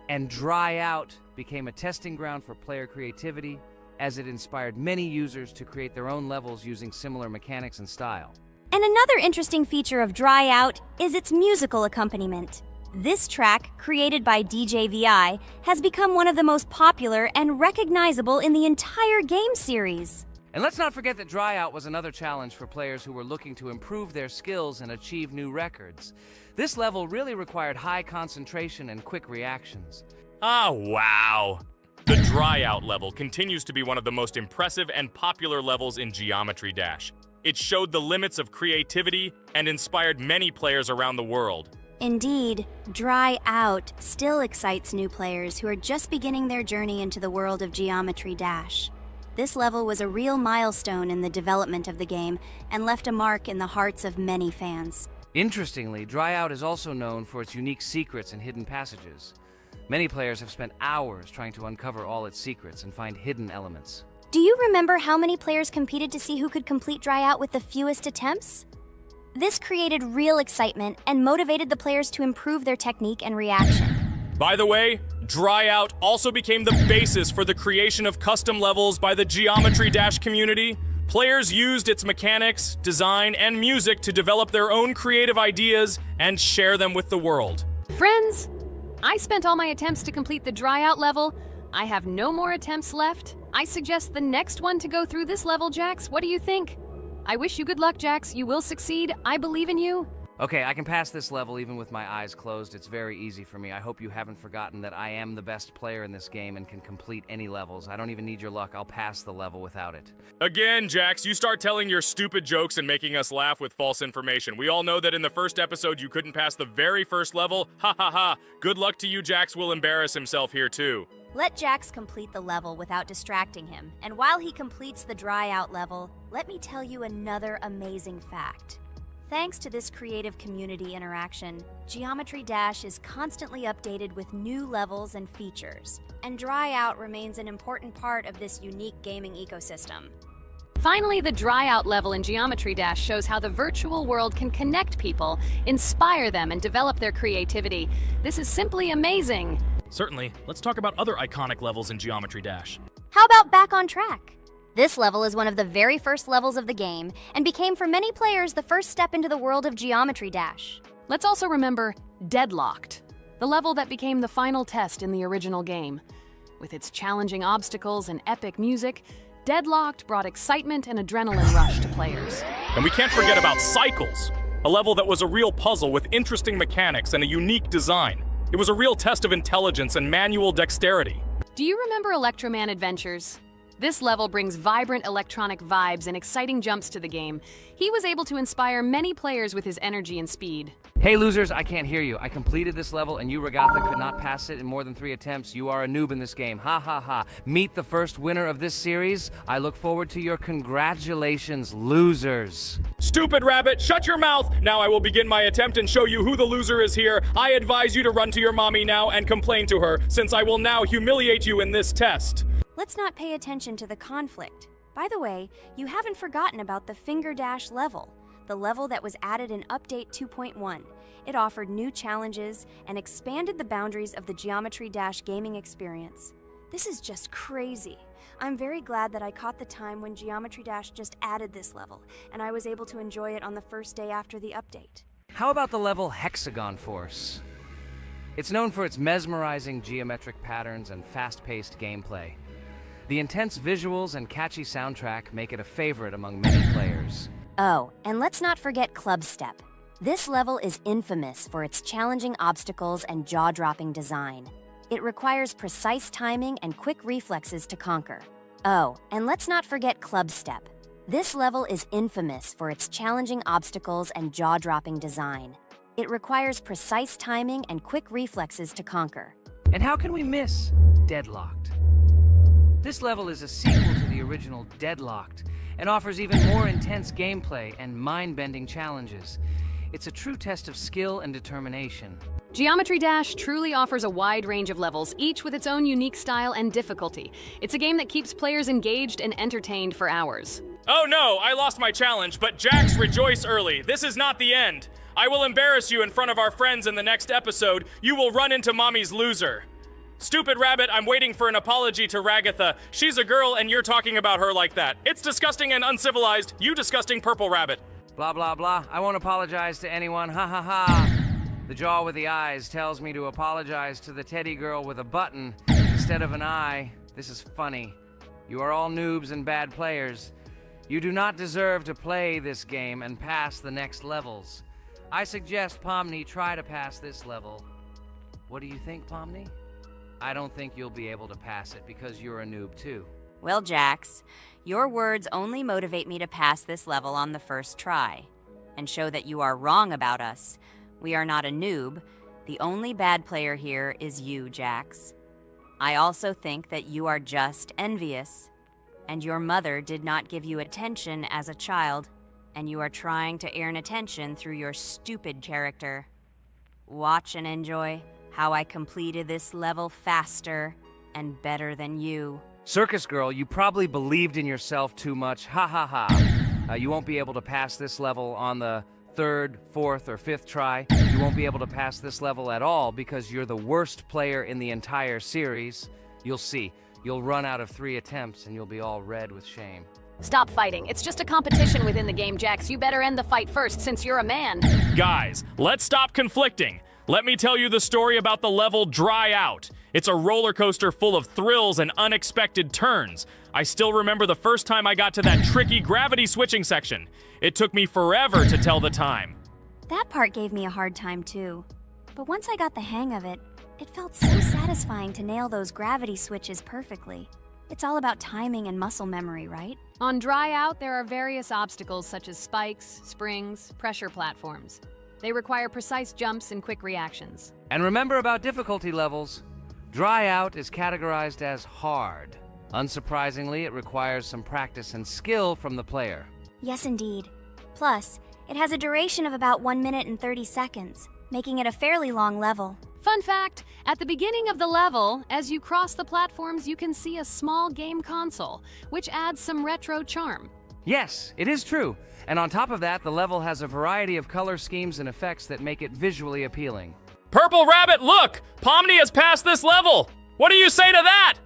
And Dry Out became a testing ground for player creativity, as it inspired many users to create their own levels using similar mechanics and style. And another interesting feature of Dry Out is its musical accompaniment. This track, created by DJ VI, has become one of the most popular and recognizable in the entire game series. And let's not forget that Dry Out was another challenge for players who were looking to improve their skills and achieve new records. This level really required high concentration and quick reactions. Ah, wow. The Dry Out level continues to be one of the most impressive and popular levels in Geometry Dash. It showed the limits of creativity and inspired many players around the world. Indeed, Dry Out still excites new players who are just beginning their journey into the world of Geometry Dash. This level was a real milestone in the development of the game and left a mark in the hearts of many fans. Interestingly, Dry Out is also known for its unique secrets and hidden passages. Many players have spent hours trying to uncover all its secrets and find hidden elements. Do you remember how many players competed to see who could complete Dry Out with the fewest attempts? This created real excitement and motivated the players to improve their technique and reaction. By the way, Dry Out also became the basis for the creation of custom levels by the Geometry Dash community. Players used its mechanics, design, and music to develop their own creative ideas and share them with the world. Friends, I spent all my attempts to complete the dry out level. I have no more attempts left. I suggest the next one to go through this level, Jax. What do you think? I wish you good luck, Jax. You will succeed. I believe in you. Okay, I can pass this level even with my eyes closed. It's very easy for me. I hope you haven't forgotten that I am the best player in this game and can complete any levels. I don't even need your luck. I'll pass the level without it. Again, Jax, you start telling your stupid jokes and making us laugh with false information. We all know that in the first episode you couldn't pass the very first level. Ha ha ha. Good luck to you, Jax will embarrass himself here too. Let Jax complete the level without distracting him. And while he completes the dry out level, let me tell you another amazing fact. Thanks to this creative community interaction, Geometry Dash is constantly updated with new levels and features, and Dry Out remains an important part of this unique gaming ecosystem. Finally, the dry out level in Geometry Dash shows how the virtual world can connect people, inspire them, and develop their creativity. This is simply amazing. Certainly. Let's talk about other iconic levels in Geometry Dash. How about Back on Track? This level is one of the very first levels of the game, and became for many players the first step into the world of Geometry Dash. Let's also remember Deadlocked, the level that became the final test in the original game. With its challenging obstacles and epic music, Deadlocked brought excitement and adrenaline rush to players. And we can't forget about Cycles, a level that was a real puzzle with interesting mechanics and a unique design. It was a real test of intelligence and manual dexterity. Do you remember Electroman Adventures? This level brings vibrant electronic vibes and exciting jumps to the game. He was able to inspire many players with his energy and speed. Hey losers, I can't hear you. I completed this level and you, Regatha, could not pass it in more than 3 attempts. You are a noob in this game. Ha ha ha. Meet the first winner of this series. I look forward to your congratulations, losers. Stupid rabbit, shut your mouth! Now I will begin my attempt and show you who the loser is here. I advise you to run to your mommy now and complain to her, since I will now humiliate you in this test. Let's not pay attention to the conflict. By the way, you haven't forgotten about the Finger Dash level, the level that was added in Update 2.1. It offered new challenges and expanded the boundaries of the Geometry Dash gaming experience. This is just crazy. I'm very glad that I caught the time when Geometry Dash just added this level, and I was able to enjoy it on the first day after the update. How about the level Hexagon Force? It's known for its mesmerizing geometric patterns and fast-paced gameplay. The intense visuals and catchy soundtrack make it a favorite among many players. Oh, and let's not forget Club Step. This level is infamous for its challenging obstacles and jaw-dropping design. It requires precise timing and quick reflexes to conquer. Oh, and let's not forget Club Step. This level is infamous for its challenging obstacles and jaw-dropping design. It requires precise timing and quick reflexes to conquer. And how can we miss Deadlocked? This level is a sequel to the original Deadlocked and offers even more intense gameplay and mind-bending challenges. It's a true test of skill and determination. Geometry Dash truly offers a wide range of levels, each with its own unique style and difficulty. It's a game that keeps players engaged and entertained for hours. Oh no, I lost my challenge, but Jax, rejoice early. This is not the end. I will embarrass you in front of our friends in the next episode. You will run into mommy's loser. Stupid rabbit, I'm waiting for an apology to Ragatha. She's a girl and you're talking about her like that. It's disgusting and uncivilized, you disgusting purple rabbit. Blah, blah, blah. I won't apologize to anyone. Ha ha ha. The jaw with the eyes tells me to apologize to the teddy girl with a button instead of an eye. This is funny. You are all noobs and bad players. You do not deserve to play this game and pass the next levels. I suggest Pomni try to pass this level. What do you think, Pomni? I don't think you'll be able to pass it because you're a noob too. Well, Jax, your words only motivate me to pass this level on the first try, and show that you are wrong about us. We are not a noob. The only bad player here is you, Jax. I also think that you are just envious, and your mother did not give you attention as a child, and you are trying to earn attention through your stupid character. Watch and enjoy how I completed this level faster and better than you. Circus girl, you probably believed in yourself too much. Ha ha ha. You won't be able to pass this level on the 3rd, 4th, or 5th try. You won't be able to pass this level at all because you're the worst player in the entire series. You'll see. You'll run out of 3 attempts and you'll be all red with shame. Stop fighting. It's just a competition within the game, Jax. You better end the fight first since you're a man. Guys, let's stop conflicting. Let me tell you the story about the level Dry Out. It's a roller coaster full of thrills and unexpected turns. I still remember the first time I got to that tricky gravity switching section. It took me forever to tell the time. That part gave me a hard time too. But once I got the hang of it, it felt so satisfying to nail those gravity switches perfectly. It's all about timing and muscle memory, right? On Dry Out, there are various obstacles such as spikes, springs, pressure platforms. They require precise jumps and quick reactions. And remember about difficulty levels. Dry Out is categorized as hard. Unsurprisingly, it requires some practice and skill from the player. Yes, indeed. Plus, it has a duration of about 1 minute and 30 seconds, making it a fairly long level. Fun fact, at the beginning of the level, as you cross the platforms, you can see a small game console, which adds some retro charm. Yes, it is true. And on top of that, the level has a variety of color schemes and effects that make it visually appealing. Purple Rabbit, look! Pomni has passed this level! What do you say to that?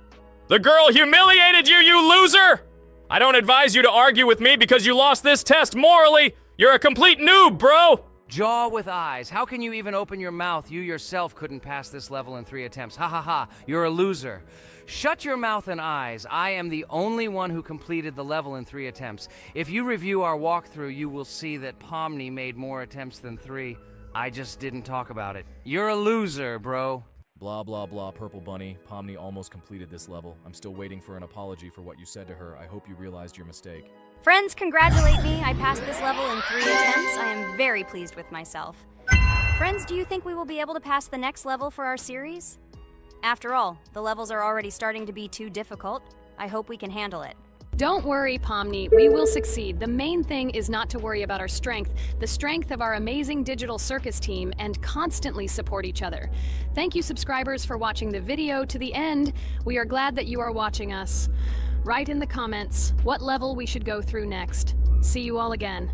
The girl humiliated you, you loser! I don't advise you to argue with me because you lost this test morally. You're a complete noob, bro! Jaw with eyes. How can you even open your mouth? You yourself couldn't pass this level in 3 attempts. Ha ha ha. You're a loser. Shut your mouth and eyes. I am the only one who completed the level in 3 attempts. If you review our walkthrough, you will see that Pomni made more attempts than 3. I just didn't talk about it. You're a loser, bro. Blah, blah, blah, Purple Bunny. Pomni almost completed this level. I'm still waiting for an apology for what you said to her. I hope you realized your mistake. Friends, congratulate me. I passed this level in 3 attempts. I am very pleased with myself. Friends, do you think we will be able to pass the next level for our series? After all, the levels are already starting to be too difficult. I hope we can handle it. Don't worry, Pomni, we will succeed. The main thing is not to worry about our strength, the strength of our amazing digital circus team, and constantly support each other. Thank you, subscribers, for watching the video to the end. We are glad that you are watching us. Write in the comments what level we should go through next. See you all again.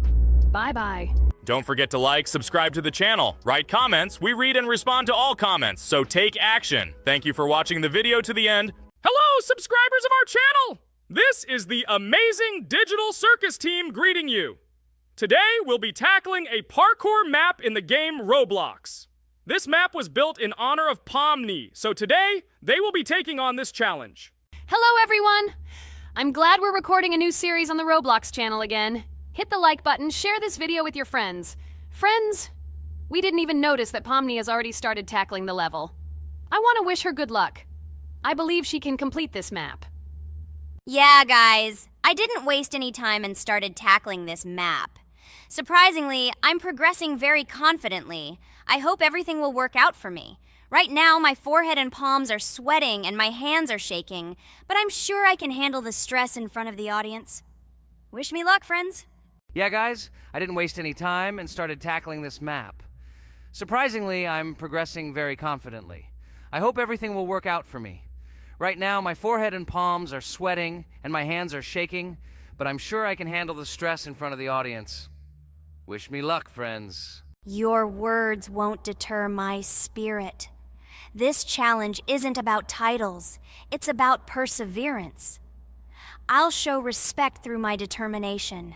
Bye-bye. Don't forget to like, subscribe to the channel, write comments. We read and respond to all comments, so take action. Thank you for watching the video to the end. Hello, subscribers of our channel! This is the amazing digital circus team greeting you. Today, we'll be tackling a parkour map in the game Roblox. This map was built in honor of Pomni, so today, they will be taking on this challenge. Hello, everyone! I'm glad we're recording a new series on the Roblox channel again. Hit the like button, share this video with your friends. Friends, we didn't even notice that Pomni has already started tackling the level. I want to wish her good luck. I believe she can complete this map. Yeah, guys. I didn't waste any time and started tackling this map. Surprisingly, I'm progressing very confidently. I hope everything will work out for me. Right now, my forehead and palms are sweating and my hands are shaking, but I'm sure I can handle the stress in front of the audience. Wish me luck, friends. Yeah, guys, I didn't waste any time and started tackling this map. Surprisingly, I'm progressing very confidently. I hope everything will work out for me. Right now, my forehead and palms are sweating and my hands are shaking, but I'm sure I can handle the stress in front of the audience. Wish me luck, friends. Your words won't deter my spirit. This challenge isn't about titles. It's about perseverance. I'll show respect through my determination.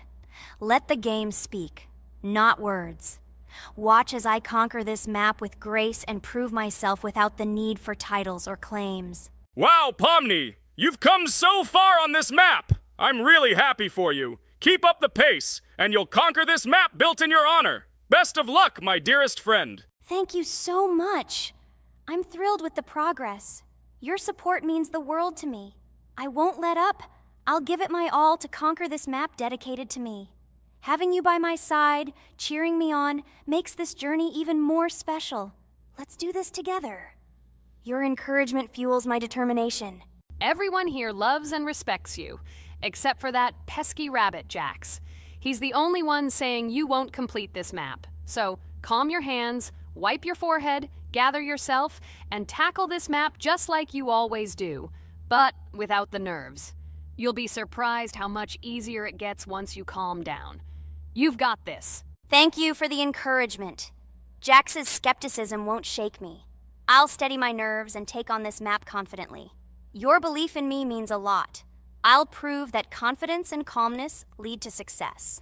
Let the game speak, not words. Watch as I conquer this map with grace and prove myself without the need for titles or claims. Wow, Pomni! You've come so far on this map! I'm really happy for you. Keep up the pace, and you'll conquer this map built in your honor. Best of luck, my dearest friend. Thank you so much. I'm thrilled with the progress. Your support means the world to me. I won't let up. I'll give it my all to conquer this map dedicated to me. Having you by my side, cheering me on, makes this journey even more special. Let's do this together. Your encouragement fuels my determination. Everyone here loves and respects you, except for that pesky rabbit, Jax. He's the only one saying you won't complete this map. So calm your hands, wipe your forehead, gather yourself, and tackle this map just like you always do, but without the nerves. You'll be surprised how much easier it gets once you calm down. You've got this. Thank you for the encouragement. Jax's skepticism won't shake me. I'll steady my nerves and take on this map confidently. Your belief in me means a lot. I'll prove that confidence and calmness lead to success.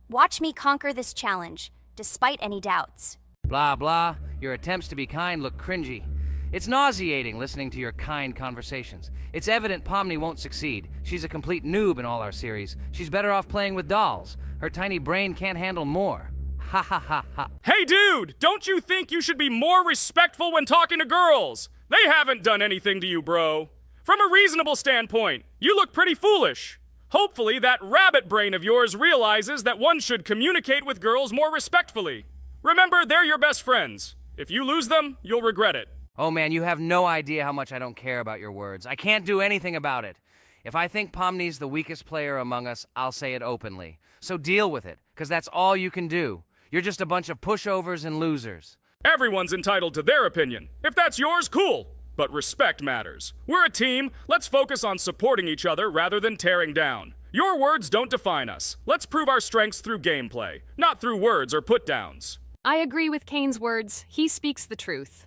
Watch me conquer this challenge, despite any doubts. Blah, blah. Your attempts to be kind look cringy. It's nauseating listening to your kind conversations. It's evident Pomni won't succeed. She's a complete noob in all our series. She's better off playing with dolls. Her tiny brain can't handle more. Ha ha ha ha. Hey dude, don't you think you should be more respectful when talking to girls? They haven't done anything to you, bro. From a reasonable standpoint, you look pretty foolish. Hopefully that rabbit brain of yours realizes that one should communicate with girls more respectfully. Remember, they're your best friends. If you lose them, you'll regret it. Oh man, you have no idea how much I don't care about your words. I can't do anything about it. If I think Pomni's the weakest player among us, I'll say it openly. So deal with it, because that's all you can do. You're just a bunch of pushovers and losers. Everyone's entitled to their opinion. If that's yours, cool. But respect matters. We're a team. Let's focus on supporting each other rather than tearing down. Your words don't define us. Let's prove our strengths through gameplay, not through words or put-downs. I agree with Kane's words. He speaks the truth.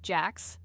Jax?